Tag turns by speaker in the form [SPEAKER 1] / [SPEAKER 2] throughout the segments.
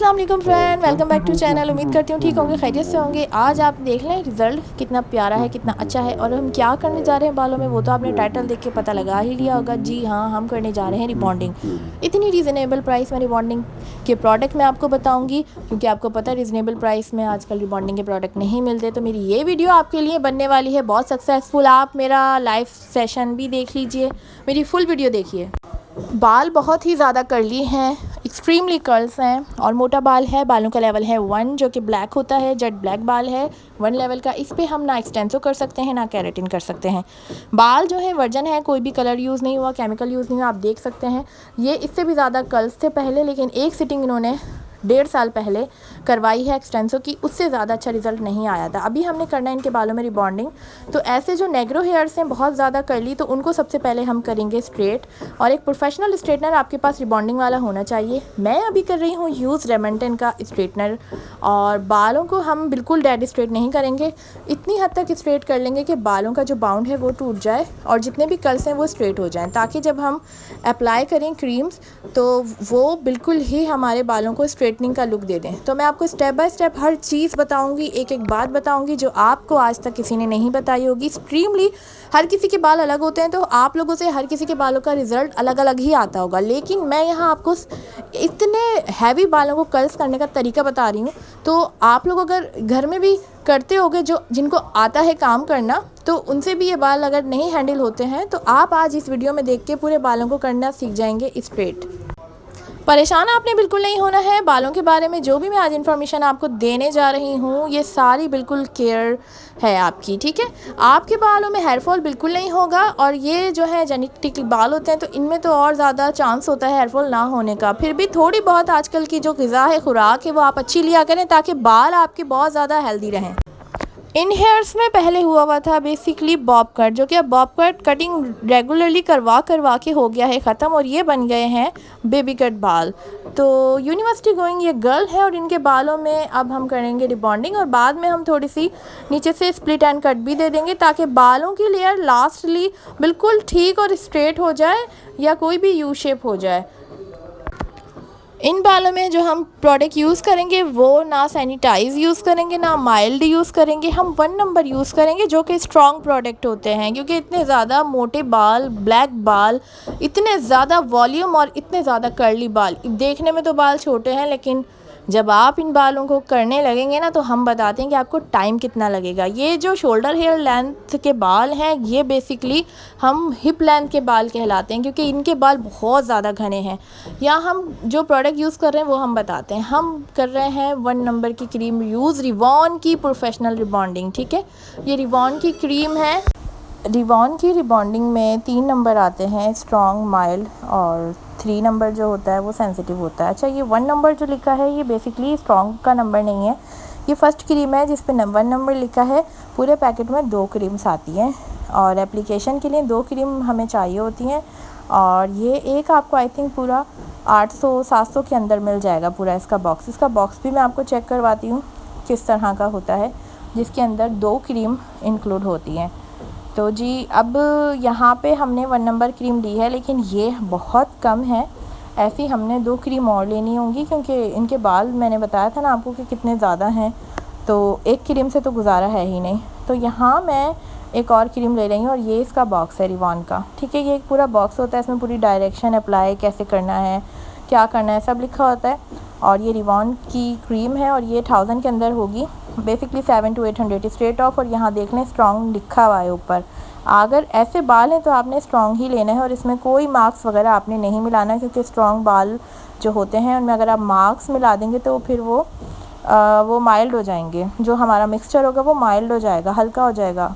[SPEAKER 1] अस्सलाम वालेकुम friend, welcome back to channel. उम्मीद करती हूँ ठीक होंगे, खैरियत से होंगे। आज आप देख लें रिज़ल्ट कितना प्यारा है, कितना अच्छा है। और हम क्या करने जा रहे हैं बालों में वो तो आपने टाइटल देख के पता लगा ही लिया होगा। जी हाँ, हम करने जा रहे हैं रिबॉन्डिंग। इतनी रीज़नेबल प्राइस में रिबॉन्डिंग के प्रोडक्ट मैं आपको बताऊँगी, क्योंकि आपको पता है रीज़नेबल प्राइस में आजकल रिबॉन्डिंग के प्रोडक्ट नहीं मिलते। तो मेरी ये वीडियो आपके लिए बनने वाली है बहुत सक्सेसफुल। आप मेरा लाइव सेशन भी देख लीजिए, मेरी फुल वीडियो देखिए। बाल बहुत ही ज़्यादा कर्ली हैं, एक्सट्रीमली कर्ल्स हैं और मोटा बाल है। बालों का लेवल है 1, जो कि ब्लैक होता है, जेट ब्लैक बाल है 1 लेवल का। इस पे हम ना एक्सटेंसो कर सकते हैं ना केराटिन कर सकते हैं। बाल जो है वर्जन है, कोई भी कलर यूज़ नहीं हुआ, केमिकल यूज़ नहीं हुआ। आप देख सकते हैं ये इससे भी ज़्यादा कर्ल्स थे पहले, लेकिन एक सिटिंग इन्होंने 1.5 साल पहले करवाई है एक्सटेंसो की, उससे ज़्यादा अच्छा रिज़ल्ट नहीं आया था। अभी हमने करना है इनके बालों में रिबॉन्डिंग। तो ऐसे जो नेग्रो हेयर्स हैं बहुत ज़्यादा कर्ली, तो उनको सबसे पहले हम करेंगे स्ट्रेट। और एक प्रोफेशनल स्ट्रेटनर आपके पास रिबॉन्डिंग वाला होना चाहिए। मैं अभी कर रही हूँ यूज़ रेमेंटन का स्ट्रेटनर। और बालों को हम बिल्कुल डेड स्ट्रेट नहीं करेंगे, इतनी हद तक स्ट्रेट कर लेंगे कि बालों का जो बाउंड है वो टूट जाए और जितने भी कर्ल्स हैं वो स्ट्रेट हो जाएं, ताकि जब हम अप्लाई करें क्रीम्स तो वो बिल्कुल ही हमारे बालों को स्ट्रेटनिंग का लुक दे दें। तो मैं आपको स्टेप बाय स्टेप हर चीज़ बताऊंगी, एक एक बात बताऊंगी जो आपको आज तक किसी ने नहीं बताई होगी। एक्सट्रीमली हर किसी के बाल अलग होते हैं, तो आप लोगों से हर किसी के बालों का रिज़ल्ट अलग अलग ही आता होगा, लेकिन मैं यहाँ आपको इतने हैवी बालों को कर्ल्स करने का तरीका बता रही हूँ। तो आप लोग अगर घर में भी करते होगे, जो जिनको आता है काम करना, तो उनसे भी ये बाल अगर नहीं हैंडल होते हैं तो आप आज इस वीडियो में देख के पूरे बालों को करना सीख जाएंगे स्ट्रेट। परेशान आपने बिल्कुल नहीं होना है। बालों के बारे में जो भी मैं आज इन्फॉर्मेशन आपको देने जा रही हूँ, ये सारी बिल्कुल केयर है आपकी, ठीक है। आपके बालों में हेयर फॉल बिल्कुल नहीं होगा। और ये जो है जेनेटिक बाल होते हैं, तो इनमें तो और ज़्यादा चांस होता है हेयर फॉल ना होने का। फिर भी थोड़ी बहुत आजकल की जो ग़िज़ा है, खुराक है, वो आप अच्छी लिया करें, ताकि बाल आपके बहुत ज़्यादा हेल्दी रहें। इन हेयर्स में पहले हुआ था बेसिकली बॉब कट, जो कि अब बॉब कट कटिंग रेगुलरली करवा के हो गया है ख़त्म, और ये बन गए हैं बेबी कट बाल। तो यूनिवर्सिटी गोइंग ये गर्ल है और इनके बालों में अब हम करेंगे रिबॉन्डिंग, और बाद में हम थोड़ी सी नीचे से स्प्लिट एंड कट भी दे देंगे, ताकि बालों की लेयर लास्टली बिल्कुल ठीक और स्ट्रेट हो जाए या कोई भी यू शेप हो जाए। इन बालों में जो हम प्रोडक्ट यूज़ करेंगे वो ना सैनिटाइज़ यूज़ करेंगे ना माइल्ड यूज़ करेंगे, हम 1 नंबर यूज़ करेंगे, जो कि स्ट्रॉन्ग प्रोडक्ट होते हैं। क्योंकि इतने ज़्यादा मोटे बाल, ब्लैक बाल, इतने ज़्यादा वॉल्यूम और इतने ज़्यादा कर्ली बाल, देखने में तो बाल छोटे हैं, लेकिन जब आप इन बालों को करने लगेंगे ना, तो हम बताते हैं कि आपको टाइम कितना लगेगा। ये जो शोल्डर हेयर लेंथ के बाल हैं, ये बेसिकली हम हिप लेंथ के बाल कहलाते हैं, क्योंकि इनके बाल बहुत ज़्यादा घने हैं। या हम जो प्रोडक्ट यूज़ कर रहे हैं वो हम बताते हैं। हम कर रहे हैं 1 नंबर की क्रीम यूज़, रिवॉन की प्रोफेशनल रिबॉन्डिंग, ठीक है। ये रिवॉन की क्रीम है। रिवॉन की रिबॉन्डिंग में 3 नंबर आते हैं, स्ट्रॉन्ग, माइल्ड, और 3 नंबर जो होता है वो सेंसिटिव होता है। अच्छा, ये 1 नंबर जो लिखा है ये बेसिकली स्ट्रॉन्ग का नंबर नहीं है, ये फर्स्ट क्रीम है जिस पे 1 नंबर लिखा है। पूरे पैकेट में 2 क्रीम्स आती हैं, और एप्लीकेशन के लिए 2 क्रीम हमें चाहिए होती हैं। और ये एक आपको आई थिंक पूरा 800-700 के अंदर मिल जाएगा पूरा इसका बॉक्स। इसका बॉक्स भी मैं आपको चेक करवाती हूँ किस तरह का होता है, जिसके अंदर 2 क्रीम इंक्लूड होती हैं। तो जी, अब यहाँ पे हमने 1 नंबर क्रीम ली है, लेकिन ये बहुत कम है। ऐसी हमने 2 क्रीम और लेनी होंगी, क्योंकि इनके बाल मैंने बताया था ना आपको कि कितने ज़्यादा हैं, तो एक क्रीम से तो गुजारा है ही नहीं। तो यहाँ मैं एक और क्रीम ले रही हूँ, और ये इसका बॉक्स है रिवॉन का, ठीक है। ये एक पूरा बॉक्स होता है, इसमें पूरी डायरेक्शन, अप्लाई कैसे करना है, क्या करना है, सब लिखा होता है। और ये रिवॉन की क्रीम है, और ये 1000 के अंदर होगी, बेसिकली 700 to 800 स्ट्रेट ऑफ। और यहाँ देख लें स्ट्रॉन्ग लिखा हुआ है ऊपर। अगर ऐसे बाल हैं तो आपने स्ट्रॉन्ग ही लेना है, और इसमें कोई मार्क्स वगैरह आपने नहीं मिलाना, क्योंकि स्ट्रॉन्ग बाल जो होते हैं उनमें अगर आप मार्क्स मिला देंगे तो फिर वो माइल्ड हो जाएंगे। जो हमारा मिक्सचर होगा वो माइल्ड हो जाएगा, हल्का हो जाएगा।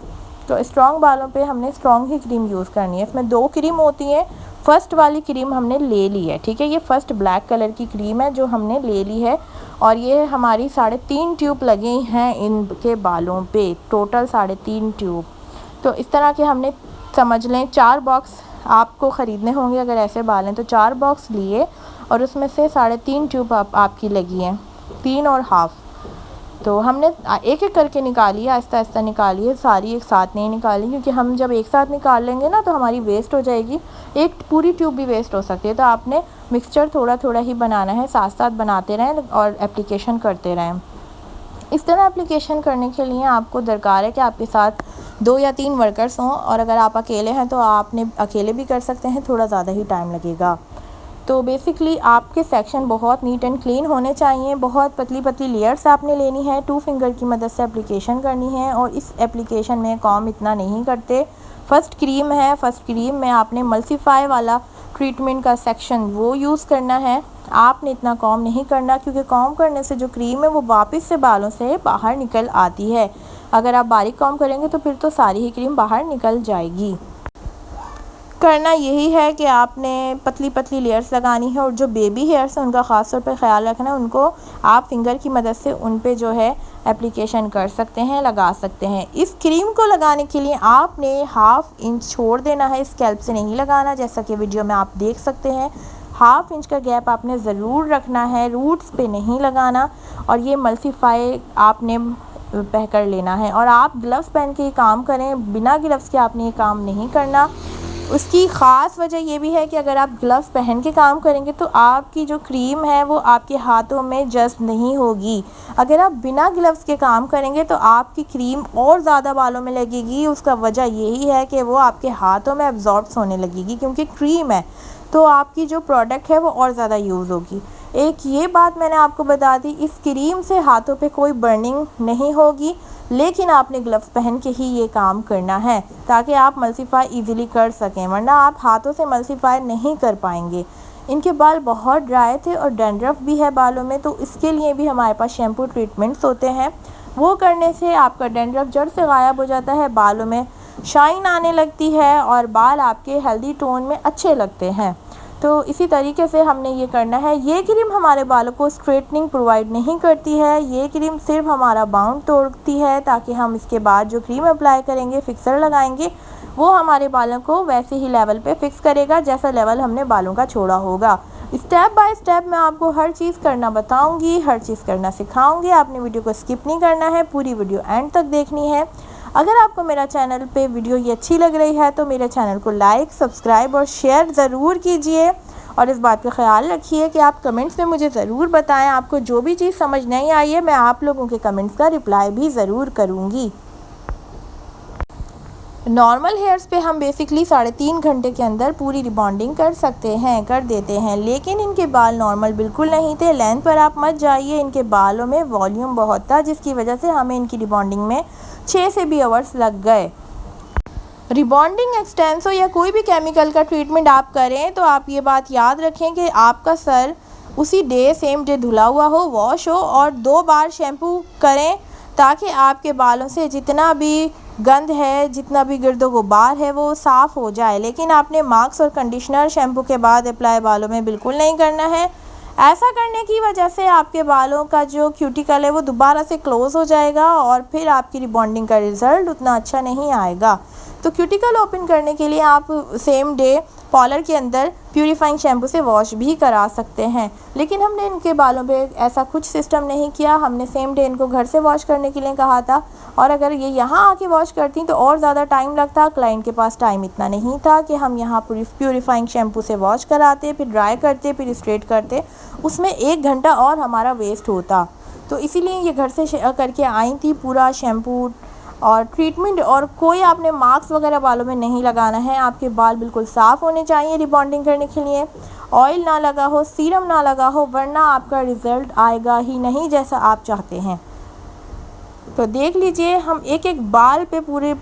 [SPEAKER 1] तो स्ट्रॉन्ग बालों पे हमने स्ट्रॉन्ग ही क्रीम यूज़ करनी है। इसमें 2 क्रीम होती हैं। फ़र्स्ट वाली क्रीम हमने ले ली है, ठीक है। ये फ़र्स्ट ब्लैक कलर की क्रीम है जो हमने ले ली है, और ये हमारी 3.5 ट्यूब लगी हैं इनके बालों पे, टोटल 3.5 ट्यूब। तो इस तरह के हमने समझ लें 4 बॉक्स आपको ख़रीदने होंगे। अगर ऐसे बाल हैं तो 4 बॉक्स लिए, और उसमें से 3.5 ट्यूब आपकी लगी हैं, 3 और हाफ़। तो हमने एक एक करके निकाली है, आहिस्ता आहिस्ता निकाली है, सारी एक साथ नहीं निकाली, क्योंकि हम जब एक साथ निकाल लेंगे ना तो हमारी वेस्ट हो जाएगी, एक पूरी ट्यूब भी वेस्ट हो सकती है। तो आपने मिक्सचर थोड़ा थोड़ा ही बनाना है, साथ साथ बनाते रहें और एप्लीकेशन करते रहें। इस तरह एप्लीकेशन करने के लिए आपको दरकार है कि आपके साथ 2 या 3 वर्कर्स हों, और अगर आप अकेले हैं तो आपने अकेले भी कर सकते हैं, थोड़ा ज़्यादा ही टाइम लगेगा। तो बेसिकली आपके सेक्शन बहुत नीट एंड क्लीन होने चाहिए। बहुत पतली पतली लेयर्स आपने लेनी है, 2 फिंगर की मदद से एप्लीकेशन करनी है। और इस एप्लीकेशन में कॉम इतना नहीं करते। फर्स्ट क्रीम है, फर्स्ट क्रीम में आपने मल्सीफाई वाला ट्रीटमेंट का सेक्शन वो यूज़ करना है। आपने इतना कॉम नहीं करना, क्योंकि कॉम करने से जो क्रीम है वो वापस से बालों से बाहर निकल आती है। अगर आप बारीक कॉम करेंगे तो फिर तो सारी ही क्रीम बाहर निकल जाएगी। करना यही है कि आपने पतली पतली लेयर्स लगानी है, और जो बेबी हेयर्स हैं उनका ख़ास तौर पर ख्याल रखना है। उनको आप फिंगर की मदद से उन पे जो है एप्लीकेशन कर सकते हैं, लगा सकते हैं। इस क्रीम को लगाने के लिए आपने 1/2 इंच छोड़ देना है, स्कैल्प से नहीं लगाना, जैसा कि वीडियो में आप देख सकते हैं। 1/2 इंच का गैप आपने ज़रूर रखना है, रूट्स पे नहीं लगाना। और ये मल्सीफाई आपने कर लेना है। और आप ग्लव्स पहन के काम करें, बिना ग्लव्स के आपने ये काम नहीं करना। उसकी ख़ास वजह ये भी है कि अगर आप ग्लव्स पहन के काम करेंगे तो आपकी जो क्रीम है वो आपके हाथों में जस्ट नहीं होगी। अगर आप बिना ग्लव्स के काम करेंगे तो आपकी क्रीम और ज़्यादा बालों में लगेगी। उसका वजह यही है कि वो आपके हाथों में एब्जॉर्ब होने लगेगी, क्योंकि क्रीम है तो आपकी जो प्रोडक्ट है वो और ज़्यादा यूज़ होगी। एक ये बात मैंने आपको बता दी, इस क्रीम से हाथों पे कोई बर्निंग नहीं होगी, लेकिन आपने ग्लव्स पहन के ही ये काम करना है ताकि आप मल्सीफाई इजीली कर सकें, वरना आप हाथों से मल्सीफाई नहीं कर पाएंगे। इनके बाल बहुत ड्राई थे और डैंड्रफ भी है बालों में, तो इसके लिए भी हमारे पास शैम्पू ट्रीटमेंट्स होते हैं। वो करने से आपका डैंड्रफ जड़ से गायब हो जाता है, बालों में शाइन आने लगती है और बाल आपके हेल्दी टोन में अच्छे लगते हैं। तो इसी तरीके से हमने ये करना है। ये क्रीम हमारे बालों को स्ट्रेटनिंग प्रोवाइड नहीं करती है, ये क्रीम सिर्फ हमारा बाउंड तोड़ती है, ताकि हम इसके बाद जो क्रीम अप्लाई करेंगे, फिक्सर लगाएंगे, वो हमारे बालों को वैसे ही लेवल पे फिक्स करेगा जैसा लेवल हमने बालों का छोड़ा होगा। स्टेप बाय स्टेप मैं आपको हर चीज़ करना बताऊंगी, हर चीज़ करना सिखाऊंगी। आपने वीडियो को स्किप नहीं करना है, पूरी वीडियो एंड तक देखनी है। अगर आपको मेरा चैनल पे वीडियो ये अच्छी लग रही है तो मेरे चैनल को लाइक, सब्सक्राइब और शेयर ज़रूर कीजिए। और इस बात का ख्याल रखिए कि आप कमेंट्स में मुझे ज़रूर बताएं, आपको जो भी चीज़ समझ नहीं आई है मैं आप लोगों के कमेंट्स का रिप्लाई भी ज़रूर करूँगी। नॉर्मल हेयर्स पे हम बेसिकली 3.5 घंटे के अंदर पूरी रिबॉन्डिंग कर देते हैं, लेकिन इनके बाल नॉर्मल बिल्कुल नहीं थे। लेंथ पर आप मत जाइए, इनके बालों में वॉल्यूम बहुत था, जिसकी वजह से हमें इनकी रिबॉन्डिंग में 6 से भी आवर्स लग गए। रिबॉन्डिंग, एक्सटेंसो या कोई भी केमिकल का ट्रीटमेंट आप करें तो आप ये बात याद रखें कि आपका सर उसी डे सेम डे धुला हुआ हो, वॉश हो, और 2 बार शैम्पू करें, ताकि आपके बालों से जितना भी गंद है, जितना भी गिरदो गुबार है वो साफ़ हो जाए। लेकिन आपने मास्क और कंडीशनर शैम्पू के बाद अप्लाई बालों में बिल्कुल नहीं करना है। ऐसा करने की वजह से आपके बालों का जो क्यूटिकल है वो दोबारा से क्लोज़ हो जाएगा और फिर आपकी रिबॉन्डिंग का रिज़ल्ट उतना अच्छा नहीं आएगा। तो क्यूटिकल ओपन करने के लिए आप सेम डे पॉलर के अंदर प्यूरीफाइंग शैम्पू से वॉश भी करा सकते हैं, लेकिन हमने इनके बालों पे ऐसा कुछ सिस्टम नहीं किया। हमने सेम डे इनको घर से वॉश करने के लिए कहा था, और अगर ये यहाँ आके वॉश करती तो और ज़्यादा टाइम लगता। क्लाइंट के पास टाइम इतना नहीं था कि हम यहाँ प्यूरीफाइंग शैम्पू से वॉश कराते, फिर ड्राई करते, फिर स्ट्रेट करते, उसमें 1 घंटा और हमारा वेस्ट होता। तो इसीलिए ये घर से करके आई थी पूरा शैम्पू और ट्रीटमेंट। और कोई आपने मास्क वगैरह बालों में नहीं लगाना है, आपके बाल बिल्कुल साफ़ होने चाहिए रिबॉन्डिंग करने के लिए। ऑयल ना लगा हो, सीरम ना लगा हो, वरना आपका रिज़ल्ट आएगा ही नहीं जैसा आप चाहते हैं। तो देख लीजिए, हम एक एक बाल पे पूरी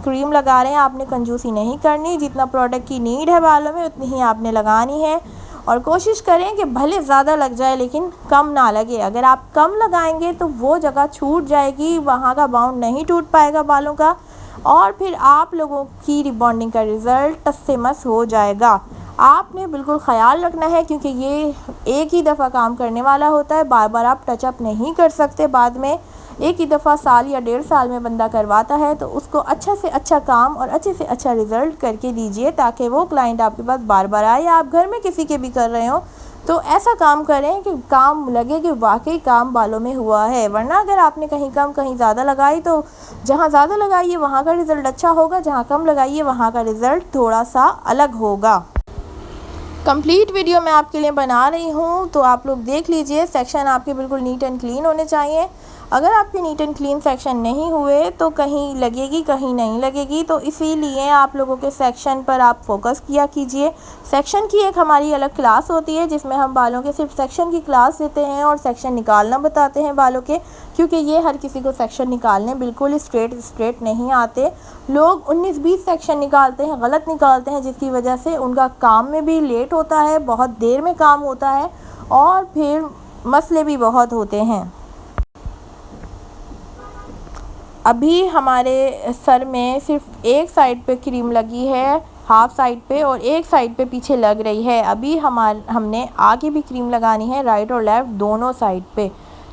[SPEAKER 1] क्रीम लगा रहे हैं। आपने कंजूसी नहीं करनी, जितना प्रोडक्ट की नीड है बालों में उतनी ही आपने लगानी है। और कोशिश करें कि भले ज़्यादा लग जाए लेकिन कम ना लगे। अगर आप कम लगाएंगे तो वो जगह छूट जाएगी, वहाँ का बाउंड नहीं टूट पाएगा बालों का, और फिर आप लोगों की रिबॉन्डिंग का रिज़ल्ट टस से मस हो जाएगा। आपने बिल्कुल ख़याल रखना है, क्योंकि ये एक ही दफ़ा काम करने वाला होता है, बार बार आप टचअप नहीं कर सकते। बाद में एक ही दफ़ा साल या 1.5 साल में बंदा करवाता है, तो उसको अच्छा से अच्छा काम और अच्छे से अच्छा रिज़ल्ट करके दीजिए, ताकि वो क्लाइंट आपके पास बार बार आए। या आप घर में किसी के भी कर रहे हो तो ऐसा काम करें कि काम लगे कि वाकई काम बालों में हुआ है। वरना अगर आपने कहीं कम कहीं ज़्यादा लगाई तो जहाँ ज़्यादा लगाइए वहाँ का रिज़ल्ट अच्छा होगा, जहाँ कम लगाइए वहाँ का रिज़ल्ट थोड़ा सा अलग होगा। कंप्लीट वीडियो मैं आपके लिए बना रही हूँ, तो आप लोग देख लीजिए। सेक्शन आपके बिल्कुल नीट एंड क्लीन होने चाहिए। अगर आपके नीट एंड क्लीन सेक्शन नहीं हुए तो कहीं लगेगी कहीं नहीं लगेगी, तो इसीलिए आप लोगों के सेक्शन पर आप फोकस किया कीजिए। सेक्शन की एक हमारी अलग क्लास होती है जिसमें हम बालों के सिर्फ सेक्शन की क्लास देते हैं और सेक्शन निकालना बताते हैं बालों के, क्योंकि ये हर किसी को सेक्शन निकालने बिल्कुल स्ट्रेट नहीं आते। लोग 19-20 सेक्शन निकालते हैं, गलत निकालते हैं, जिसकी वजह से उनका काम में भी लेट होता है, बहुत देर में काम होता है और फिर मसले भी बहुत होते हैं। अभी हमारे सर में सिर्फ एक साइड पे क्रीम लगी है, हाफ साइड पे, और एक साइड पे पीछे लग रही है। अभी हमने आगे भी क्रीम लगानी है, राइट और लेफ़्ट दोनों साइड पे,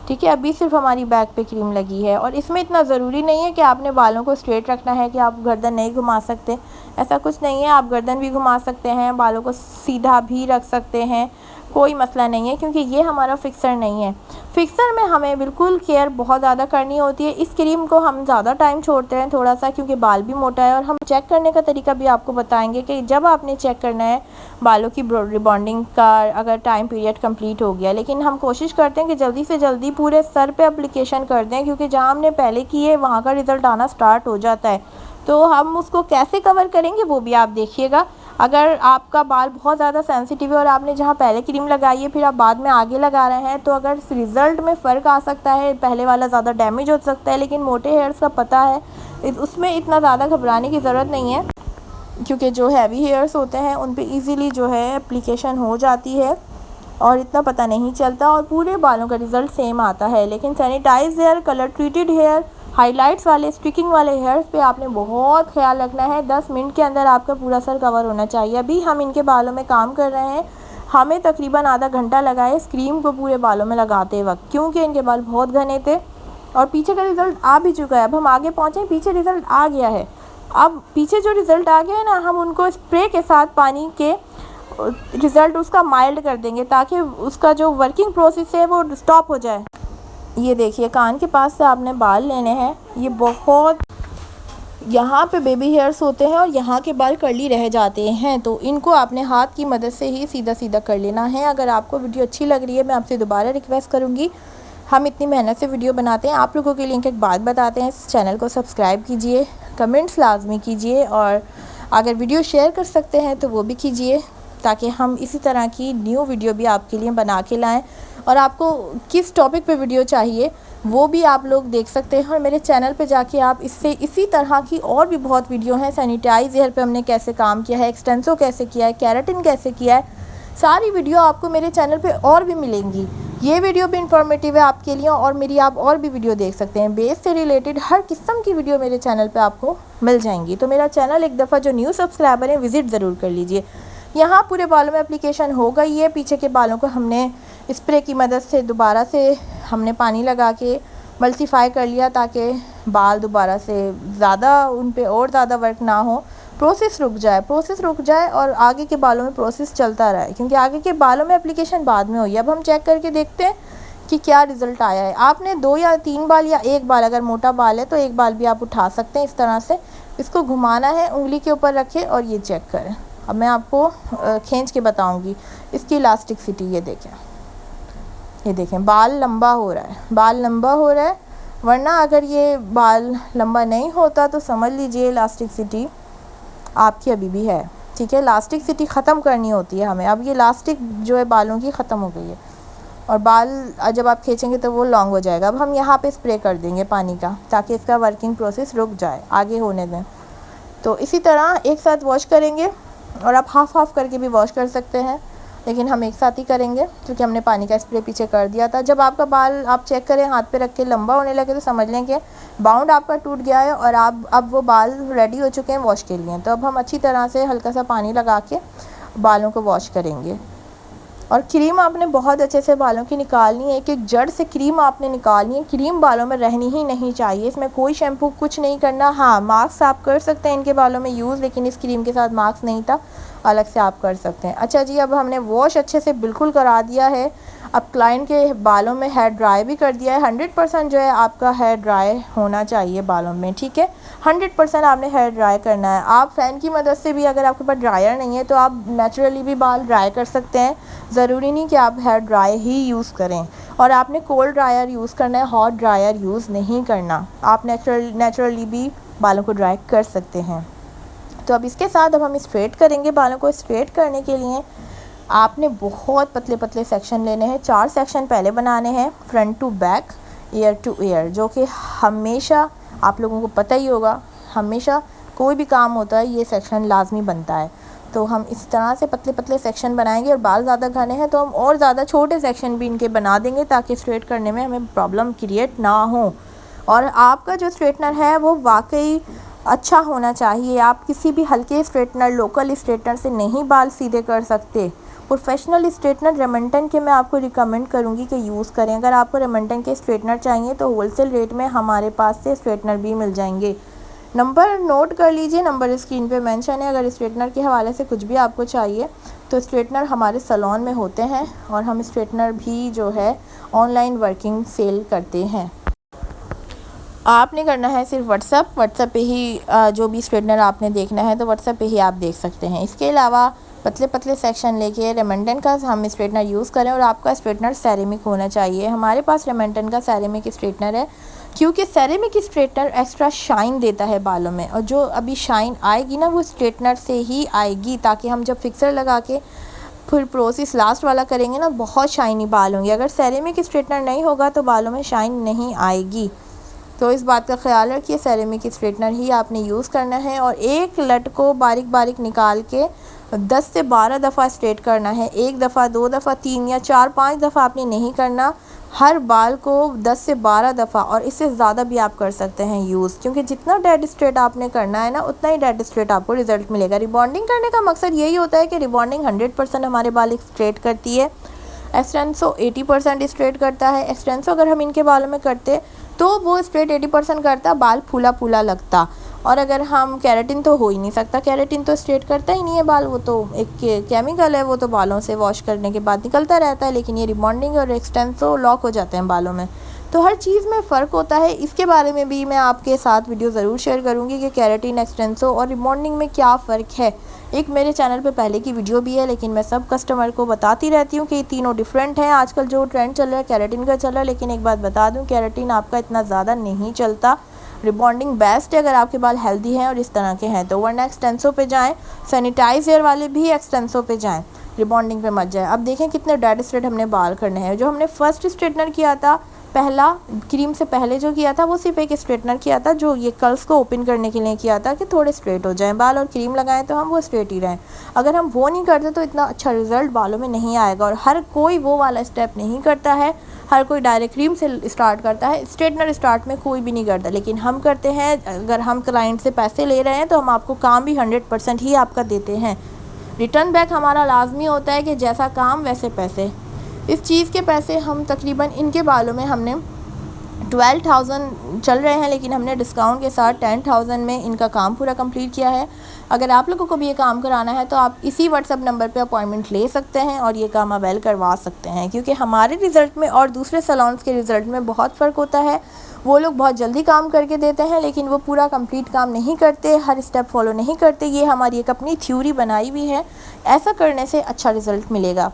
[SPEAKER 1] ठीक है। अभी सिर्फ हमारी बैक पे क्रीम लगी है और इसमें इतना ज़रूरी नहीं है कि आपने बालों को स्ट्रेट रखना है, कि आप गर्दन नहीं घुमा सकते, ऐसा कुछ नहीं है। आप गर्दन भी घुमा सकते हैं, बालों को सीधा भी रख सकते हैं, कोई मसला नहीं है, क्योंकि ये हमारा फिक्सर नहीं है। फिक्सर में हमें बिल्कुल केयर बहुत ज़्यादा करनी होती है। इस क्रीम को हम ज़्यादा टाइम छोड़ते हैं थोड़ा सा, क्योंकि बाल भी मोटा है। और हम चेक करने का तरीका भी आपको बताएंगे कि जब आपने चेक करना है बालों की रिबॉन्डिंग का, अगर टाइम पीरियड कंप्लीट हो गया, लेकिन हम कोशिश करते हैं कि जल्दी से जल्दी पूरे सर पे एप्लीकेशन कर दें, क्योंकि जहाँ हमने पहले की है वहाँ का रिज़ल्ट आना स्टार्ट हो जाता है। तो हम उसको कैसे कवर करेंगे वो भी आप देखिएगा। अगर आपका बाल बहुत ज़्यादा सेंसिटिव है और आपने जहाँ पहले क्रीम लगाई है फिर आप बाद में आगे लगा रहे हैं, तो अगर रिज़ल्ट में फ़र्क आ सकता है, पहले वाला ज़्यादा डैमेज हो सकता है। लेकिन मोटे हेयर्स का पता है, उसमें इतना ज़्यादा घबराने की ज़रूरत नहीं है, क्योंकि जो हैवी हेयर्स होते हैं उन पे इजीली जो है एप्लीकेशन हो जाती है और इतना पता नहीं चलता और पूरे बालों का रिज़ल्ट सेम आता है। लेकिन sanitize hair, colour treated hair, highlights वाले, स्टिकिंग वाले हेयर्स पे आपने बहुत ख्याल रखना है। 10 मिनट के अंदर आपका पूरा सर कवर होना चाहिए। अभी हम इनके बालों में काम कर रहे हैं, हमें तकरीबन आधा घंटा लगा है इस क्रीम को पूरे बालों में लगाते वक्त, क्योंकि इनके बाल बहुत घने थे और पीछे का रिज़ल्ट आ भी चुका है। अब हम आगे पहुँचे, पीछे रिज़ल्ट आ गया है। अब पीछे जो रिज़ल्ट आ गया है ना, हम उनको स्प्रे के साथ पानी के रिज़ल्ट उसका माइल्ड कर देंगे, ताकि उसका जो वर्किंग प्रोसेस है वो स्टॉप हो जाए। ये देखिए, कान के पास से आपने बाल लेने हैं। ये बहुत, यहाँ पे बेबी हेयर्स होते हैं और यहाँ के बाल कर्ली रह जाते हैं, तो इनको आपने हाथ की मदद से ही सीधा सीधा कर लेना है। अगर आपको वीडियो अच्छी लग रही है, मैं आपसे दोबारा रिक्वेस्ट करूँगी, हम इतनी मेहनत से वीडियो बनाते हैं, आप लोगों के लिए एक बात बताते हैं, इस चैनल को सब्सक्राइब कीजिए, कमेंट्स लाजमी कीजिए, और अगर वीडियो शेयर कर सकते हैं तो वो भी कीजिए, ताकि हम इसी तरह की न्यू वीडियो भी आपके लिए बना के लाएं। और आपको किस टॉपिक पे वीडियो चाहिए वो भी आप लोग देख सकते हैं, और मेरे चैनल पे जाके आप इसी तरह की और भी बहुत वीडियो हैं। सैनिटाइज हेयर पे हमने कैसे काम किया है, एक्सटेंसो कैसे किया है, केराटिन कैसे किया है, सारी वीडियो आपको मेरे चैनल पे और भी मिलेंगी। ये वीडियो भी इंफॉर्मेटिव है आपके लिए, और मेरी आप और भी वीडियो देख सकते हैं। बेस से रिलेटेड हर किस्म की वीडियो मेरे चैनल पे आपको मिल जाएंगी। तो मेरा चैनल एक दफ़ा जो न्यू सब्सक्राइबर है विज़िट ज़रूर कर लीजिए। यहाँ पूरे बालों में एप्लीकेशन हो गई है। पीछे के बालों को हमने स्प्रे की मदद से दोबारा से हमने पानी लगा के मल्टीफाई कर लिया, ताकि बाल दोबारा से ज़्यादा उन पे और ज़्यादा वर्क ना हो, प्रोसेस रुक जाए और आगे के बालों में प्रोसेस चलता रहे, क्योंकि आगे के बालों में एप्लीकेशन बाद में हुई है। अब हम चेक करके देखते हैं कि क्या रिज़ल्ट आया है। आपने 2 या 3 बाल या 1 बाल, अगर मोटा बाल है तो 1 बाल भी आप उठा सकते हैं। इस तरह से इसको घुमाना है, उंगली के ऊपर रखें और ये चेक करें। अब मैं आपको खींच के बताऊंगी इसकी इलास्टिसिटी। ये देखें बाल लंबा हो रहा है, वरना अगर ये बाल लंबा नहीं होता तो समझ लीजिए इलास्टिसिटी आपकी अभी भी है, ठीक है। इलास्टिसिटी ख़त्म करनी होती है हमें। अब ये इलास्टिक जो है बालों की ख़त्म हो गई है और बाल जब आप खींचेंगे तो वो लॉन्ग हो जाएगा। अब हम यहाँ पे स्प्रे कर देंगे पानी का, ताकि इसका वर्किंग प्रोसेस रुक जाए, आगे होने दें। तो इसी तरह एक साथ वॉश करेंगे, और आप हाफ़ करके भी वॉश कर सकते हैं, लेकिन हम एक साथ ही करेंगे क्योंकि हमने पानी का स्प्रे पीछे कर दिया था। जब आपका बाल आप चेक करें हाथ पे रख के लंबा होने लगे तो समझ लें कि बाउंड आपका टूट गया है और आप अब वो बाल रेडी हो चुके हैं वॉश के लिए। तो अब हम अच्छी तरह से हल्का सा पानी लगा के बालों को वॉश करेंगे। और क्रीम आपने बहुत अच्छे से बालों की निकालनी है, एक जड़ से क्रीम आपने निकालनी है। क्रीम बालों में रहनी ही नहीं चाहिए, इसमें कोई शैम्पू कुछ नहीं करना। हाँ, मास्क आप कर सकते हैं इनके बालों में यूज़, लेकिन इस क्रीम के साथ मास्क नहीं था, अलग से आप कर सकते हैं। अच्छा जी, अब हमने वॉश अच्छे से बिल्कुल करा दिया है। अब क्लाइंट के बालों में हेयर ड्राई भी कर दिया है। 100% जो है आपका हेयर ड्राई होना चाहिए बालों में, ठीक है। 100% आपने हेयर ड्राई करना है। आप फ़ैन की मदद से भी, अगर आपके पास ड्रायर नहीं है तो आप नेचुरली भी बाल ड्राई कर सकते हैं। ज़रूरी नहीं कि आप हेयर ड्राई ही यूज़ करें। और आपने कोल्ड ड्रायर यूज़ करना है, हॉट ड्रायर यूज़ नहीं करना। आप नेचुरली भी बालों को ड्राई कर सकते हैं। तो अब इसके साथ अब हम स्ट्रेट करेंगे। बालों को स्ट्रेट करने के लिए आपने बहुत पतले पतले सेक्शन लेने हैं। 4 सेक्शन पहले बनाने हैं, front to back, ear to ear, जो कि हमेशा आप लोगों को पता ही होगा, हमेशा कोई भी काम होता है ये सेक्शन लाजमी बनता है। तो हम इस तरह से पतले पतले सेक्शन बनाएंगे। और बाल ज़्यादा घने हैं तो हम और ज़्यादा छोटे सेक्शन भी इनके बना देंगे ताकि स्ट्रेट करने में हमें प्रॉब्लम क्रिएट ना हो। और आपका जो स्ट्रेटनर है वो वाकई अच्छा होना चाहिए। आप किसी भी हल्के स्ट्रेटनर, लोकल स्ट्रेटनर से नहीं बाल सीधे कर सकते। प्रोफेशनल स्ट्रेटनर रेमंटन के मैं आपको रिकमेंड करूंगी कि यूज़ करें। अगर आपको रेमंटन के स्ट्रेटनर चाहिए तो होलसेल रेट में हमारे पास से स्ट्रेटनर भी मिल जाएंगे। नंबर नोट कर लीजिए, नंबर स्क्रीन पे मेंशन है। अगर स्ट्रेटनर के हवाले से कुछ भी आपको चाहिए तो स्ट्रेटनर हमारे सैलून में होते हैं और हम स्ट्रेटनर भी जो है ऑनलाइन वर्किंग सेल करते हैं। आपने करना है सिर्फ व्हाट्सएप पे ही जो भी स्ट्रेटनर आपने देखना है तो व्हाट्सएप पे ही आप देख सकते हैं। इसके अलावा पतले पतले सेक्शन लेके रेमंटन का हम स्ट्रेटनर यूज़ करें। और आपका स्ट्रेटनर सेरेमिक होना चाहिए। हमारे पास रेमंटन का सेरेमिक स्ट्रेटनर है क्योंकि सेरेमिक स्ट्रेटनर एक्स्ट्रा शाइन देता है बालों में। और जो अभी शाइन आएगी ना वो स्ट्रेटनर से ही आएगी, ताकि हम जब फिक्सर लगा के फिर प्रोसेस लास्ट वाला करेंगे ना बहुत शाइनी बाल होंगे। अगर सेरेमिक स्ट्रेटनर नहीं होगा तो बालों में शाइन नहीं आएगी। तो इस बात का ख्याल रखिए, सेरेमिक स्ट्रेटनर ही आपने यूज़ करना है। और एक लट को बारीक बारीक निकाल के 10 से 12 दफ़ा स्ट्रेट करना है। 1 दफ़ा, 2 दफ़ा, 3 या 4-5 दफ़ा आपने नहीं करना। हर बाल को 10 से 12 दफ़ा और इससे ज़्यादा भी आप कर सकते हैं यूज़, क्योंकि जितना डेड स्ट्रेट आपने करना है ना उतना ही डेड स्ट्रेट आपको रिज़ल्ट मिलेगा। रिबॉन्डिंग करने का मकसद यही होता है कि रिबॉन्डिंग 100% हमारे बाल स्ट्रेट करती है। एक्सटेंसो 80% स्ट्रेट करता है। एक्सटेंसो अगर हम इनके बालों में करते तो वो स्ट्रेट 80% करता, बाल फूला फूला लगता। और अगर हम केराटिन तो हो ही नहीं सकता, केराटिन तो स्ट्रेट करता ही नहीं है बाल, वो तो एक केमिकल है, वो तो बालों से वॉश करने के बाद निकलता रहता है। लेकिन ये रिबॉन्डिंग और एक्सटेंसो लॉक हो जाते हैं बालों में। तो हर चीज़ में फ़र्क होता है। इसके बारे में भी मैं आपके साथ वीडियो ज़रूर शेयर करूँगी कि केराटिन, एक्सटेंसो और रिबॉन्डिंग में क्या फ़र्क है। एक मेरे चैनल पे पहले की वीडियो भी है, लेकिन मैं सब कस्टमर को बताती रहती हूँ कि ये तीनों डिफरेंट हैं। आजकल जो ट्रेंड चल रहा है केराटिन का चल रहा है, लेकिन एक बात बता दूँ, केराटिन आपका इतना ज़्यादा नहीं चलता। रिबॉन्डिंग बेस्ट है अगर आपके बाल हेल्दी हैं और इस तरह के हैं तो। वरना एक्सटेंसो पे जाएँ, सैनिटाइज हेयर वाले भी एक्सटेंसो पे जाएँ, रिबॉन्डिंग पे मत जाए। अब देखें कितने डेड स्ट्रेट हमने बाल करने हैं। जो हमने फर्स्ट स्ट्रेटनर किया था, पहला क्रीम से पहले जो किया था वो सिर्फ एक स्ट्रेटनर किया था, जो ये कर्ल्स को ओपन करने के लिए किया था कि थोड़े स्ट्रेट हो जाएं बाल, और क्रीम लगाएं तो हम वो स्ट्रेट ही रहें। अगर हम वो नहीं करते तो इतना अच्छा रिजल्ट बालों में नहीं आएगा। और हर कोई वो वाला स्टेप नहीं करता है, हर कोई डायरेक्ट क्रीम से स्टार्ट करता है। स्ट्रेटनर स्टार्ट में कोई भी नहीं करता, लेकिन हम करते हैं। अगर हम क्लाइंट से पैसे ले रहे हैं तो हम आपको काम भी 100% ही आपका देते हैं। रिटर्न बैक हमारा लाजमी होता है कि जैसा काम वैसे पैसे। इस चीज़ के पैसे हम तकरीबन इनके बालों में हमने 12,000 चल रहे हैं, लेकिन हमने डिस्काउंट के साथ 10,000 में इनका काम पूरा कंप्लीट किया है। अगर आप लोगों को भी ये काम कराना है तो आप इसी व्हाट्सएप नंबर पे अपॉइंटमेंट ले सकते हैं और ये काम अवेल करवा सकते हैं, क्योंकि हमारे रिज़ल्ट में और दूसरे सैलून्स के रिज़ल्ट में बहुत फ़र्क होता है। वो लोग बहुत जल्दी काम करके देते हैं, लेकिन वो पूरा कंप्लीट काम नहीं करते, हर स्टेप फॉलो नहीं करते। ये हमारी एक अपनी थ्योरी बनाई हुई है, ऐसा करने से अच्छा रिज़ल्ट मिलेगा।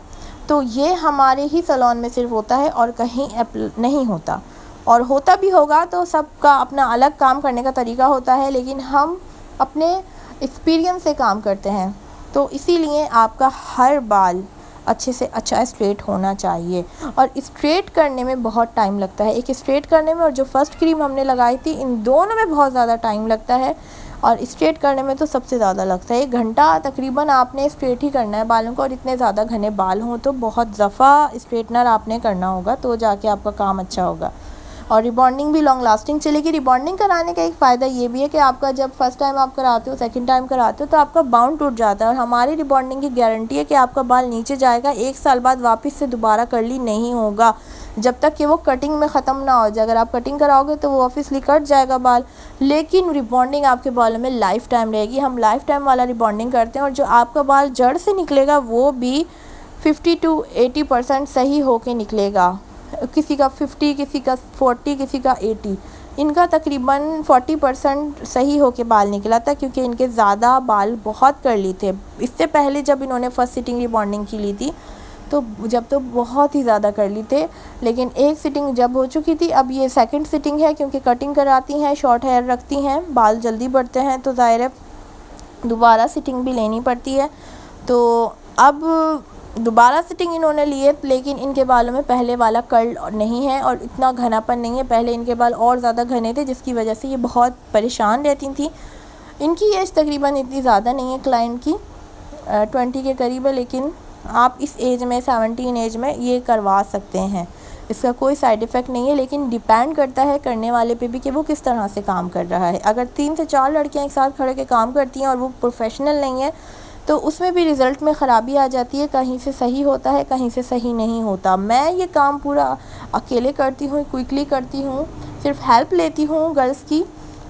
[SPEAKER 1] तो ये हमारे ही सैलून में सिर्फ होता है और कहीं नहीं होता। और होता भी होगा तो सबका अपना अलग काम करने का तरीका होता है, लेकिन हम अपने एक्सपीरियंस से काम करते हैं। तो इसीलिए आपका हर बाल अच्छे से अच्छा स्ट्रेट होना चाहिए। और स्ट्रेट करने में बहुत टाइम लगता है, एक स्ट्रेट करने में और जो फर्स्ट क्रीम हमने लगाई थी, इन दोनों में बहुत ज़्यादा टाइम लगता है। और स्ट्रेट करने में तो सबसे ज़्यादा लगता है, 1 घंटा तकरीबन आपने स्ट्रेट ही करना है बालों को। और इतने ज़्यादा घने बाल हों तो बहुत दफ़ा स्ट्रेटनर आपने करना होगा, तो जाके आपका काम अच्छा होगा। और रिबॉन्डिंग भी लॉन्ग लास्टिंग चलेगी। रिबॉन्डिंग कराने का एक फ़ायदा ये भी है कि आपका जब फर्स्ट टाइम आप कराते हो, सेकंड टाइम कराते हो तो आपका बाउंड टूट जाता है। और हमारी रिबॉन्डिंग की गारंटी है कि आपका बाल नीचे जाएगा, 1 साल बाद वापस से दोबारा कर्ली नहीं होगा, जब तक कि वो कटिंग में ख़त्म ना हो जाए। अगर आप कटिंग कराओगे तो वो ऑफिसली कट जाएगा बाल, लेकिन रिबॉन्डिंग आपके बालों में लाइफ टाइम रहेगी। हम लाइफ टाइम वाला रिबॉन्डिंग करते हैं, और जो आपका बाल जड़ से निकलेगा वो भी 50 to 80% सही होके निकलेगा। किसी का 50, किसी का 40, किसी का 80। इनका तकरीबन 40% सही होके बाल निकला था, क्योंकि इनके ज़्यादा बाल बहुत कर्ली थे। इससे पहले जब इन्होंने फर्स्ट सिटिंग रिबॉन्डिंग की ली थी तो बहुत ही ज़्यादा कर्ली थे, लेकिन एक सिटिंग जब हो चुकी थी, अब ये सेकंड सिटिंग है, क्योंकि कटिंग कराती हैं, शॉर्ट हेयर रखती हैं, बाल जल्दी बढ़ते हैं, तो ज़ाहिर है दोबारा सिटिंग भी लेनी पड़ती है। तो अब दोबारा सिटिंग इन्होंने लिए, लेकिन इनके बालों में पहले वाला कर्ल नहीं है और इतना घनापन नहीं है। पहले इनके बाल और ज़्यादा घने थे, जिसकी वजह से ये बहुत परेशान रहती थी। इनकी एज तकरीबन इतनी ज़्यादा नहीं है क्लाइंट की, 20 के करीब है, लेकिन आप इस एज में 17 एज में ये करवा सकते हैं। इसका कोई साइड इफ़ेक्ट नहीं है, लेकिन डिपेंड करता है करने वाले पे भी कि वो किस तरह से काम कर रहा है। अगर 3 से 4 लड़कियां एक साथ खड़े के काम करती हैं और वो प्रोफेशनल नहीं है, तो उसमें भी रिज़ल्ट में ख़राबी आ जाती है। कहीं से सही होता है, कहीं से सही नहीं होता। मैं ये काम पूरा अकेले करती हूँ, क्विकली करती हूँ, सिर्फ हेल्प लेती हूँ गर्ल्स की,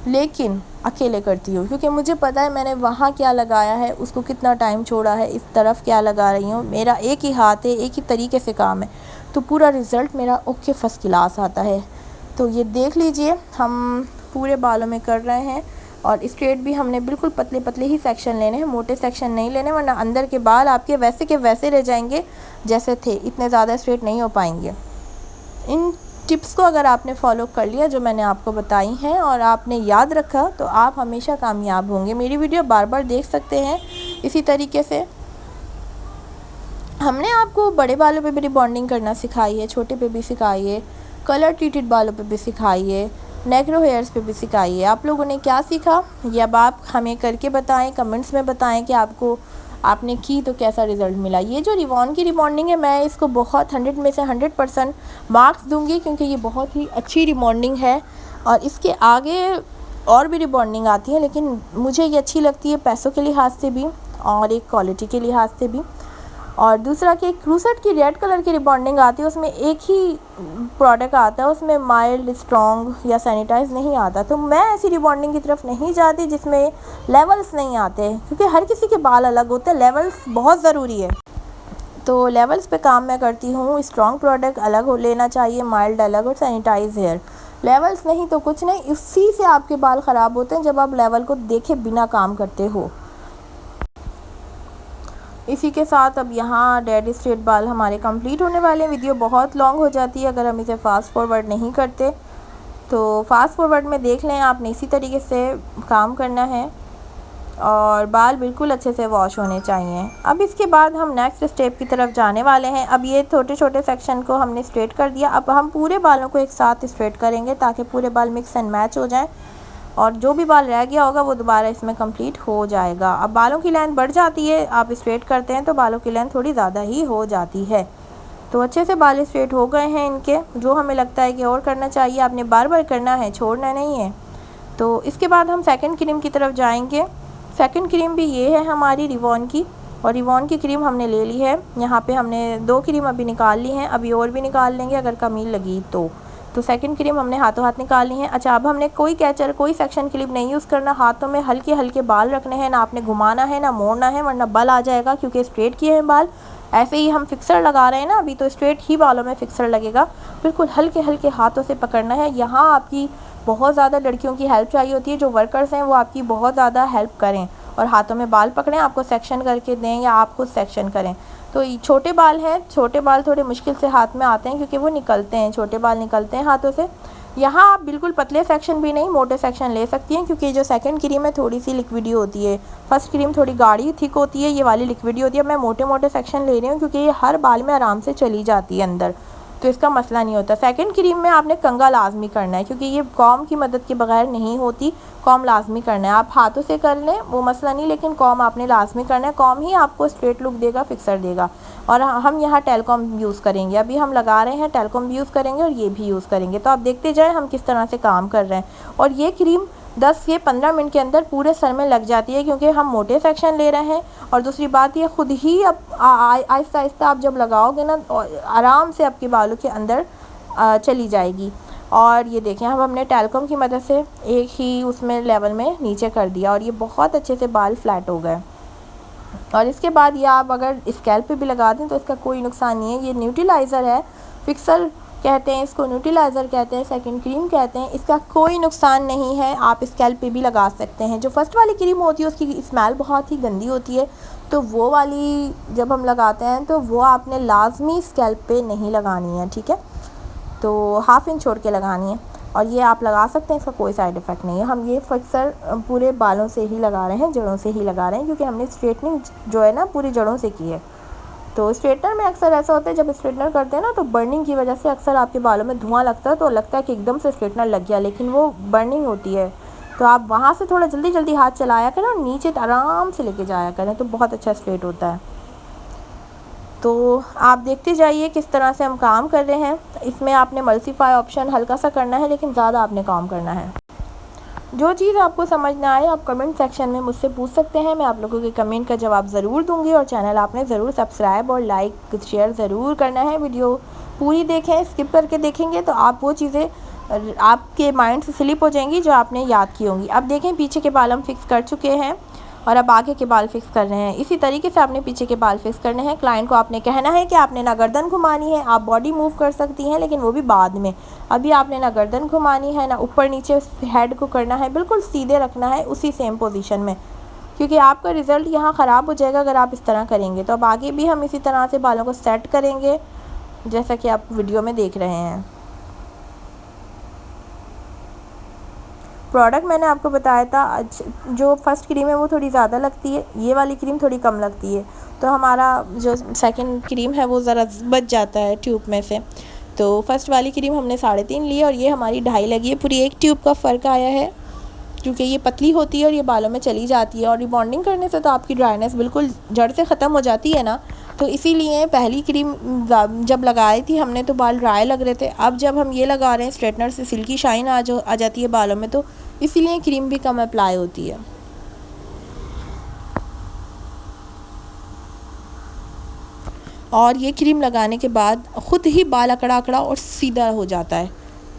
[SPEAKER 1] लेकिन अकेले करती हूँ, क्योंकि मुझे पता है मैंने वहाँ क्या लगाया है, उसको कितना टाइम छोड़ा है, इस तरफ क्या लगा रही हूँ। मेरा एक ही हाथ है, एक ही तरीके से काम है, तो पूरा रिज़ल्ट मेरा ओके फर्स्ट क्लास आता है। तो ये देख लीजिए, हम पूरे बालों में कर रहे हैं, और स्ट्रेट भी हमने बिल्कुल पतले पतले ही सेक्शन लेने हैं, मोटे सेक्शन नहीं लेने, वरना अंदर के बाल आपके वैसे के वैसे रह जाएंगे जैसे थे, इतने ज़्यादा स्ट्रेट नहीं हो पाएंगे। इन टिप्स को अगर आपने फॉलो कर लिया जो मैंने आपको बताई हैं, और आपने याद रखा, तो आप हमेशा कामयाब होंगे। मेरी वीडियो बार बार देख सकते हैं। इसी तरीके से हमने आपको बड़े बालों पे भी रिबॉन्डिंग करना सिखाई है, छोटे पे भी सिखाई है, कलर ट्रीटेड बालों पे भी सिखाई है, नेग्रो हेयर्स पे भी सिखाई है। आप लोगों ने क्या सीखा, ये अब आप हमें करके बताएं, कमेंट्स में बताएं कि आपने की तो कैसा रिज़ल्ट मिला। ये जो रिवॉन की रिबॉन्डिंग है, मैं इसको बहुत 100 में से 100% मार्क्स दूंगी, क्योंकि ये बहुत ही अच्छी रिबॉन्डिंग है। और इसके आगे और भी रिबॉन्डिंग आती है, लेकिन मुझे ये अच्छी लगती है पैसों के लिहाज से भी और एक क्वालिटी के लिहाज से भी। और दूसरा कि क्रूसेट की रेड कलर की रिबॉन्डिंग आती है, उसमें एक ही प्रोडक्ट आता है, उसमें माइल्ड, स्ट्रॉन्ग या सैनिटाइज नहीं आता। तो मैं ऐसी रिबॉन्डिंग की तरफ नहीं जाती जिसमें लेवल्स नहीं आते, क्योंकि हर किसी के बाल अलग होते हैं, लेवल्स बहुत ज़रूरी है। तो लेवल्स पे काम मैं करती हूँ। स्ट्रॉन्ग प्रोडक्ट अलग हो लेना चाहिए, माइल्ड अलग, और सैनिटाइज हेयर। लेवल्स नहीं तो कुछ नहीं, इसी से आपके बाल ख़राब होते हैं जब आप लेवल को देखे बिना काम करते हो। इसी के साथ अब यहाँ डेड स्ट्रेट बाल हमारे कंप्लीट होने वाले हैं। वीडियो बहुत लॉन्ग हो जाती है अगर हम इसे फास्ट फॉरवर्ड नहीं करते, तो फास्ट फॉरवर्ड में देख लें। आपने इसी तरीके से काम करना है, और बाल बिल्कुल अच्छे से वॉश होने चाहिए। अब इसके बाद हम नेक्स्ट स्टेप की तरफ जाने वाले हैं। अब ये छोटे छोटे सेक्शन को हमने स्ट्रेट कर दिया, अब हम पूरे बालों को एक साथ स्ट्रेट करेंगे ताकि पूरे बाल मिक्स एंड मैच हो जाएं, और जो भी बाल रह गया होगा वो दोबारा इसमें कंप्लीट हो जाएगा। अब बालों की लेंथ बढ़ जाती है, आप स्ट्रेट करते हैं तो बालों की लेंथ थोड़ी ज़्यादा ही हो जाती है। तो अच्छे से बाल स्ट्रेट हो गए हैं इनके। जो हमें लगता है कि और करना चाहिए, आपने बार बार करना है, छोड़ना नहीं है। तो इसके बाद हम सेकंड क्रीम की तरफ जाएंगे। सेकंड क्रीम भी ये है हमारी रिवॉन की, और रिवॉन की क्रीम हमने ले ली है। यहाँ पे हमने 2 क्रीम अभी निकाल ली हैं, अभी और भी निकाल लेंगे अगर कमी लगी तो सेकंड क्रीम हमने हाथों हाथ निकाल ली है। अच्छा, अब हमने कोई कैचर, कोई सेक्शन क्लिप नहीं यूज़ करना। हाथों में हल्के हल्के बाल रखने हैं, ना आपने घुमाना है ना मोड़ना है, वरना बल आ जाएगा, क्योंकि स्ट्रेट किए हैं बाल। ऐसे ही हम फिक्सर लगा रहे हैं ना अभी, तो स्ट्रेट ही बालों में फिक्सर लगेगा। बिल्कुल हल्के हल्के हाथों से पकड़ना है। यहाँ आपकी बहुत ज़्यादा लड़कियों की हेल्प चाहिए होती है, जो वर्कर्स हैं वो आपकी बहुत ज़्यादा हेल्प करें और हाथों में बाल पकड़ें, आपको सेक्शन करके दें या आप खुद सेक्शन करें। तो छोटे बाल हैं, छोटे बाल थोड़े मुश्किल से हाथ में आते हैं क्योंकि वो निकलते हैं, छोटे बाल निकलते हैं हाथों से। यहाँ आप बिल्कुल पतले सेक्शन भी नहीं, मोटे सेक्शन ले सकती हैं, क्योंकि जो सेकंड क्रीम है थोड़ी सी लिक्विडी होती है, फर्स्ट क्रीम थोड़ी गाढ़ी थिक होती है, ये वाली लिक्विडी होती है। मैं मोटे मोटे सेक्शन ले रही हूँ क्योंकि ये हर बाल में आराम से चली जाती है अंदर, तो इसका मसला नहीं होता। सेकंड क्रीम में आपने कंघा लाजमी करना है, क्योंकि ये कॉम की मदद के बगैर नहीं होती, कॉम लाजमी करना है। आप हाथों से कर लें वो मसला नहीं, लेकिन कॉम आपने लाजमी करना है। कॉम ही आपको स्ट्रेट लुक देगा, फिक्सर देगा। और हम यहाँ टेलकॉम यूज़ करेंगे, अभी हम लगा रहे हैं टेलकॉम भी यूज़ करेंगे और ये भी यूज़ करेंगे। तो आप देखते जाएँ हम किस तरह से काम कर रहे हैं। और ये क्रीम 10 से 15 मिनट के अंदर पूरे सर में लग जाती है, क्योंकि हम मोटे सेक्शन ले रहे हैं। और दूसरी बात ये खुद ही अब आहिस्ता आहिस्ता आप जब लगाओगे ना, आराम से आपके बालों के अंदर चली जाएगी। और ये देखें, अब हमने टेलकॉम की मदद से एक ही उसमें लेवल में नीचे कर दिया और ये बहुत अच्छे से बाल फ्लैट हो गए। और इसके बाद ये आप अगर स्कैल्प पे भी लगा दें तो इसका कोई नुकसान नहीं है। ये न्यूट्रीलाइज़र है, फिक्सर कहते हैं इसको, न्यूट्रीलाइज़र कहते हैं, सेकंड क्रीम कहते हैं। इसका कोई नुकसान नहीं है, आप स्कैल्प पे भी लगा सकते हैं। जो फर्स्ट वाली क्रीम होती है उसकी स्मेल बहुत ही गंदी होती है, तो वो वाली जब हम लगाते हैं तो वो आपने लाजमी स्कैल्प पे नहीं लगानी है, ठीक है। तो हाफ इंच छोड़ के लगानी है, और ये आप लगा सकते हैं, इसका कोई साइड इफ़ेक्ट नहीं है। हम ये फिक्सर पूरे बालों से ही लगा रहे हैं, जड़ों से ही लगा रहे हैं, क्योंकि हमने स्ट्रेटनिंग जो है ना पूरी जड़ों से की है। तो स्ट्रेटनर में अक्सर ऐसा होता है, जब स्ट्रेटनर करते हैं ना तो बर्निंग की वजह से अक्सर आपके बालों में धुआं लगता है, तो लगता है कि एकदम से स्ट्रेटनर लग गया, लेकिन वो बर्निंग होती है। तो आप वहाँ से थोड़ा जल्दी जल्दी हाथ चलाया करें और नीचे आराम से लेके जाया करें, तो बहुत अच्छा स्ट्रेट होता है। तो आप देखते जाइए किस तरह से हम काम कर रहे हैं। इसमें आपने मल्टीप्लाई ऑप्शन हल्का सा करना है, लेकिन ज़्यादा आपने काम करना है। जो चीज़ आपको समझ ना आए आप कमेंट सेक्शन में मुझसे पूछ सकते हैं, मैं आप लोगों के कमेंट का जवाब ज़रूर दूंगी। और चैनल आपने ज़रूर सब्सक्राइब और लाइक शेयर ज़रूर करना है। वीडियो पूरी देखें, स्किप करके देखेंगे तो आप वो चीज़ें आपके माइंड से स्लिप हो जाएंगी जो आपने याद की होंगी। अब देखें, पीछे के बाल हम फिक्स कर चुके हैं और अब आगे के बाल फिक्स कर रहे हैं। इसी तरीके से आपने पीछे के बाल फिक्स करने हैं। क्लाइंट को आपने कहना है कि आपने ना गर्दन घुमानी है, आप बॉडी मूव कर सकती हैं, लेकिन वो भी बाद में। अभी आपने ना गर्दन घुमानी है, ना ऊपर नीचे हेड को करना है, बिल्कुल सीधे रखना है उसी सेम पोजीशन में, क्योंकि आपका रिज़ल्ट यहाँ ख़राब हो जाएगा अगर आप इस तरह करेंगे। तो अब आगे भी हम इसी तरह से बालों को सेट करेंगे, जैसा कि आप वीडियो में देख रहे हैं। प्रोडक्ट मैंने आपको बताया था, जो फर्स्ट क्रीम है वो थोड़ी ज़्यादा लगती है, ये वाली क्रीम थोड़ी कम लगती है। तो हमारा जो सेकंड क्रीम है वो ज़रा बच जाता है ट्यूब में से। तो फर्स्ट वाली क्रीम हमने 3.5 ली और ये हमारी 2.5 लगी है। पूरी एक ट्यूब का फ़र्क आया है, क्योंकि ये पतली होती है और ये बालों में चली जाती है। और रिबॉन्डिंग करने से तो आपकी ड्राइनेस बिल्कुल जड़ से ख़त्म हो जाती है ना, तो इसीलिए पहली क्रीम जब लगाई थी हमने तो बाल ड्राई लग रहे थे। अब जब हम ये लगा रहे हैं स्ट्रेटनर से सिल्की शाइन आ जाती है बालों में, तो इसीलिए क्रीम भी कम अप्लाई होती है। और ये क्रीम लगाने के बाद ख़ुद ही बाल अकड़ा अकड़ा और सीधा हो जाता है,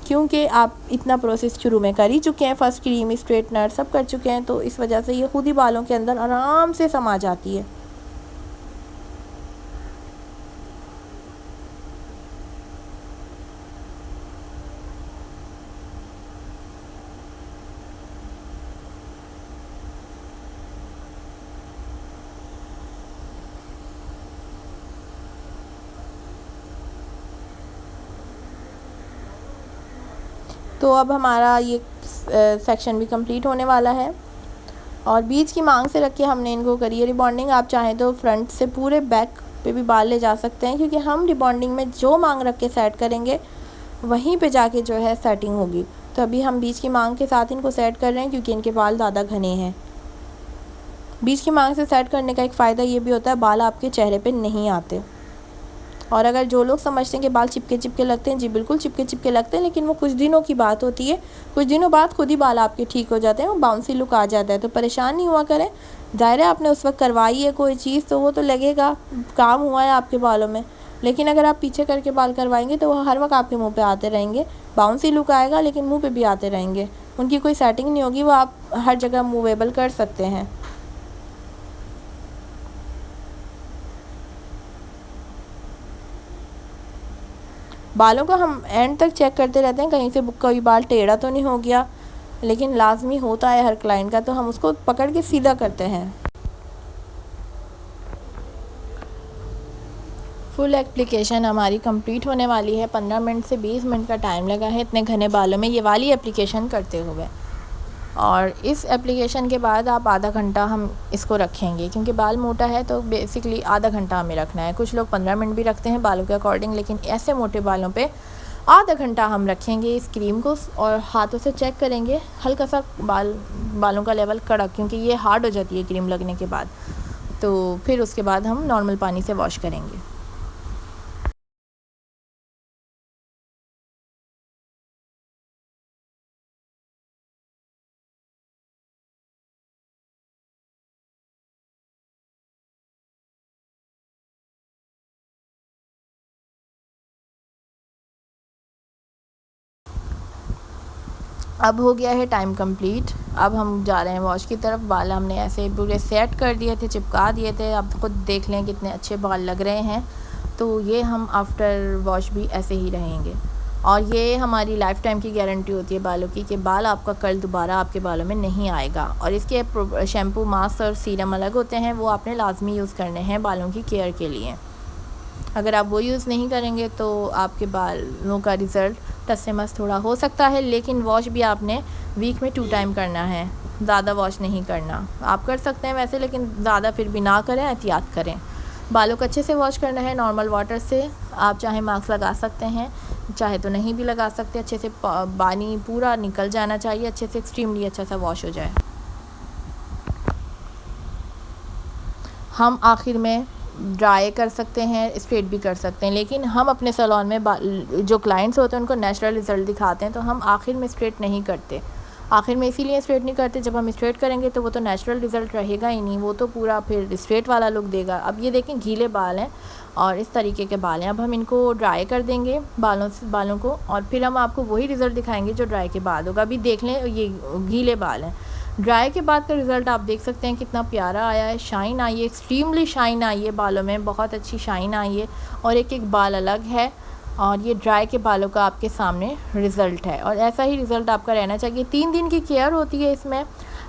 [SPEAKER 1] क्योंकि आप इतना प्रोसेस शुरू में कर ही चुके हैं, फर्स्ट क्रीम स्ट्रेटनर सब कर चुके हैं, तो इस वजह से ये खुद ही बालों के अंदर आराम से समा जाती है। तो अब हमारा ये सेक्शन भी कंप्लीट होने वाला है और बीच की मांग से रख के हमने इनको करी है रिबॉन्डिंग। आप चाहें तो फ्रंट से पूरे बैक पे भी बाल ले जा सकते हैं, क्योंकि हम रिबॉन्डिंग में जो मांग रख के सेट करेंगे वहीं पे जाके जो है सेटिंग होगी। तो अभी हम बीच की मांग के साथ इनको सेट कर रहे हैं, क्योंकि इनके बाल ज़्यादा घने हैं। बीच की मांग से सेट करने का एक फ़ायदा ये भी होता है, बाल आपके चेहरे पे नहीं आते। और अगर जो लोग समझते हैं कि बाल चिपके चिपके लगते हैं, जी बिल्कुल चिपके चिपके लगते हैं, लेकिन वो कुछ दिनों की बात होती है। कुछ दिनों बाद खुद ही बाल आपके ठीक हो जाते हैं, वो बाउंसी लुक आ जाता है। तो परेशान नहीं हुआ करें, ज़ाहिर है आपने उस वक्त करवाई है कोई चीज़, तो वो तो लगेगा काम हुआ है आपके बालों में। लेकिन अगर आप पीछे करके बाल करवाएंगे तो वो हर वक्त आपके मुँह पर आते रहेंगे। बाउंसी लुक आएगा लेकिन मुँह पर भी आते रहेंगे, उनकी कोई सेटिंग नहीं होगी, वो आप हर जगह मूवेबल कर सकते हैं। बालों को हम एंड तक चेक करते रहते हैं, कहीं से कोई बाल टेढ़ा तो नहीं हो गया, लेकिन लाजमी होता है हर क्लाइंट का, तो हम उसको पकड़ के सीधा करते हैं। फुल एप्लीकेशन हमारी कंप्लीट होने वाली है, 15 मिनट से 20 मिनट का टाइम लगा है इतने घने बालों में ये वाली एप्लीकेशन करते हुए। और इस एप्लीकेशन के बाद आप आधा घंटा हम इसको रखेंगे, क्योंकि बाल मोटा है तो बेसिकली आधा घंटा हमें रखना है। कुछ लोग 15 मिनट भी रखते हैं बालों के अकॉर्डिंग, लेकिन ऐसे मोटे बालों पे आधा घंटा हम रखेंगे इस क्रीम को। और हाथों से चेक करेंगे हल्का सा बालों का लेवल कड़क, क्योंकि ये हार्ड हो जाती है क्रीम लगने के बाद। तो फिर उसके बाद हम नॉर्मल पानी से वॉश करेंगे। अब हो गया है टाइम कंप्लीट। अब हम जा रहे हैं वॉश की तरफ। बाल हमने ऐसे पूरे सेट कर दिए थे, चिपका दिए थे। अब खुद देख लें कितने अच्छे बाल लग रहे हैं। तो ये हम आफ्टर वॉश भी ऐसे ही रहेंगे, और ये हमारी लाइफ टाइम की गारंटी होती है बालों की कि बाल आपका कल दोबारा आपके बालों में नहीं आएगा। और इसके शैम्पू, मास्क और सीरम अलग होते हैं, वो आपने लाजमी यूज़ करने हैं बालों की केयर के लिए। अगर आप वो यूज़ नहीं करेंगे तो आपके बालों का रिज़ल्ट टस से मस थोड़ा हो सकता है, लेकिन वॉश भी आपने वीक में 2 टाइम करना है, ज़्यादा वॉश नहीं करना। आप कर सकते हैं वैसे, लेकिन ज़्यादा फिर भी ना करें, एहतियात करें। बालों को अच्छे से वॉश करना है नॉर्मल वाटर से। आप चाहे मास्क लगा सकते हैं, चाहे तो नहीं भी लगा सकते। अच्छे से पानी पूरा निकल जाना चाहिए, अच्छे से एक्सट्रीमली अच्छा सा वॉश हो जाए। हम आखिर में ड्राई कर सकते हैं, स्ट्रेट भी कर सकते हैं, लेकिन हम अपने सैलून में जो क्लाइंट्स होते हैं उनको नेचुरल रिज़ल्ट दिखाते हैं, तो हम आखिर में स्ट्रेट नहीं करते। आखिर में इसीलिए स्ट्रेट नहीं करते, जब हम स्ट्रेट करेंगे तो वो तो नेचुरल रिज़ल्ट रहेगा ही नहीं, वो तो पूरा फिर स्ट्रेट वाला लुक देगा। अब ये देखें गीले बाल हैं और इस तरीके के बाल हैं। अब हम इनको ड्राई कर देंगे बालों को, और फिर हम आपको वही रिज़ल्ट दिखाएंगे जो ड्राई के बाद होगा। अभी देख लें, ये गीले बाल हैं। ड्राई के बाद का रिज़ल्ट आप देख सकते हैं कितना प्यारा आया है, शाइन आई है, एक्सट्रीमली शाइन आई है बालों में, बहुत अच्छी शाइन आई है, और एक एक बाल अलग है। और ये ड्राई के बालों का आपके सामने रिज़ल्ट है, और ऐसा ही रिज़ल्ट आपका रहना चाहिए। 3 दिन की केयर होती है इसमें।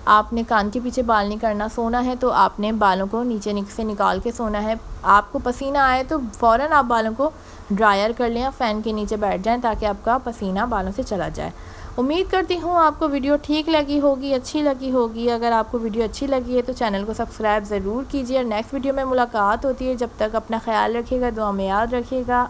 [SPEAKER 1] आपने कान के पीछे बाल नहीं करना। सोना है तो आपने बालों को नीचे से निकाल के सोना है। आपको पसीना आए तो फ़ौरन आप बालों को ड्रायर कर लें, फ़ैन के नीचे बैठ जाएं ताकि आपका पसीना बालों से चला जाए। उम्मीद करती हूँ आपको वीडियो ठीक लगी होगी, अच्छी लगी होगी। अगर आपको वीडियो अच्छी लगी है तो चैनल को सब्सक्राइब ज़रूर कीजिए। नेक्स्ट वीडियो में मुलाकात होती है। जब तक अपना ख्याल रखिएगा, दुआ में याद रखिएगा।